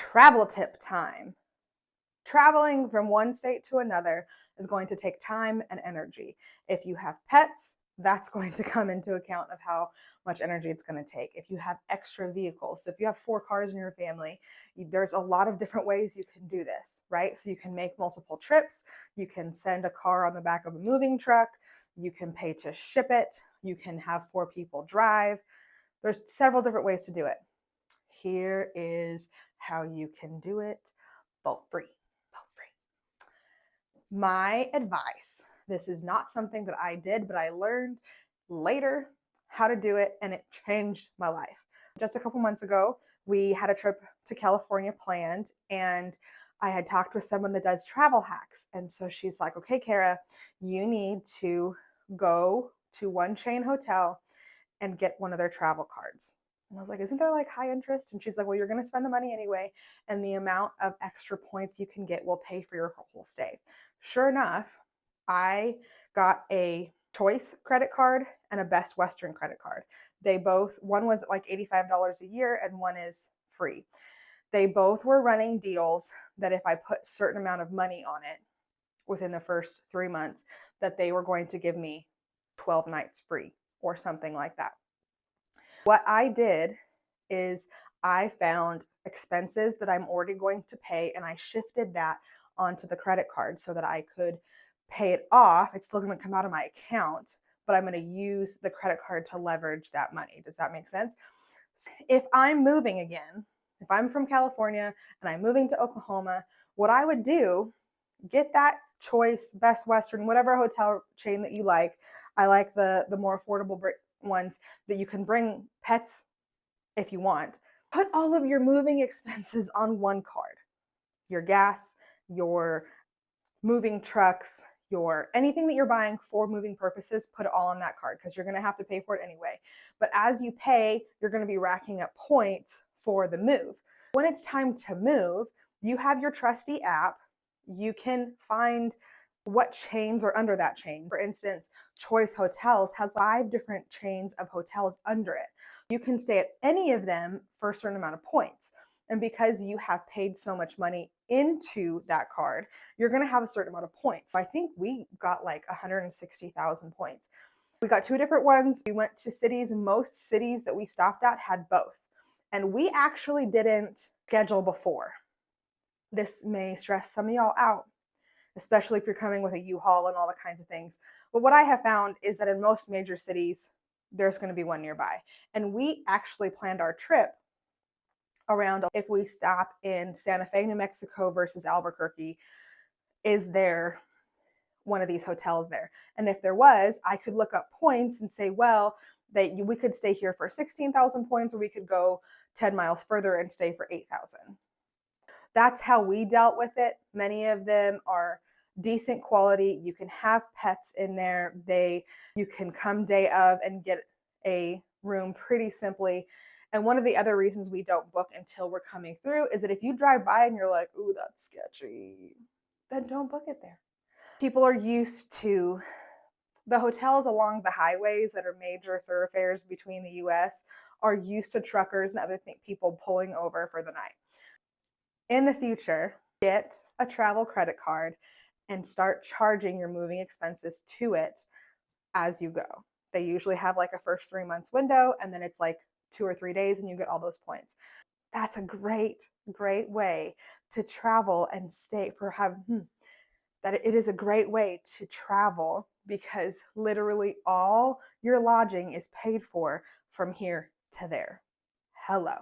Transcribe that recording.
Travel tip time. Traveling from one state to another is going to take time and energy. If you have pets, that's going to come into account of how much energy it's going to take. If you have extra vehicles, so if you have 4 cars in your family, there's a lot of different ways you can do this, right? So you can make multiple trips. You can send a car on the back of a moving truck. You can pay to ship it. You can have 4 people drive. There's several different ways to do it. Here is how you can do it bolt free. My advice, this is not something that I did, but I learned later how to do it, and it changed my life. Just a couple months ago, we had a trip to California planned, and I had talked with someone that does travel hacks. And so she's like, okay, Kara, you need to go to one chain hotel and get one of their travel cards. And I was like, isn't there like high interest? And she's like, well, you're going to spend the money anyway. And the amount of extra points you can get will pay for your whole stay. Sure enough, I got a Choice credit card and a Best Western credit card. One was like $85 a year and one is free. They both were running deals that if I put a certain amount of money on it within the first 3 months, that they were going to give me 12 nights free or something like that. What I did is I found expenses that I'm already going to pay, and I shifted that onto the credit card so that I could pay it off. It's still going to come out of my account, but I'm going to use the credit card to leverage that money. Does that make sense? If I'm moving again, if I'm from California and I'm moving to Oklahoma, what I would do, get that Choice, Best Western, whatever hotel chain that you like. I like the more affordable ones that you can bring pets if you want. Put all of your moving expenses on one card. Your gas, your moving trucks, anything that you're buying for moving purposes, put it all on that card because you're going to have to pay for it anyway. But as you pay, you're going to be racking up points for the move. When it's time to move, you have your trusty app. You can find what chains are under that chain. For instance, Choice Hotels has 5 different chains of hotels under it. You can stay at any of them for a certain amount of points. And because you have paid so much money into that card, you're going to have a certain amount of points. So I think we got like 160,000 points. We got 2 different ones. We went to cities. Most cities that we stopped at had both. And we actually didn't schedule before. This may stress some of y'all out, especially if you're coming with a U-Haul and all the kinds of things. But what I have found is that in most major cities, there's going to be one nearby. And we actually planned our trip around if we stop in Santa Fe, New Mexico versus Albuquerque, is there one of these hotels there? And if there was, I could look up points and say, well, we could stay here for 16,000 points, or we could go 10 miles further and stay for 8,000. That's how we dealt with it. Many of them are decent quality. You can have pets in there. You can come day of and get a room pretty simply. And one of the other reasons we don't book until we're coming through is that if you drive by and you're like, ooh, that's sketchy, then don't book it there. People are used to the hotels along the highways that are major thoroughfares between the US are used to truckers and other people pulling over for the night. In the future, get a travel credit card and start charging your moving expenses to it as you go. They usually have like a first 3 months window, and then it's like 2 or 3 days and you get all those points. That's a great way to travel and stay that it is a great way to travel because literally all your lodging is paid for from here to there. Hello.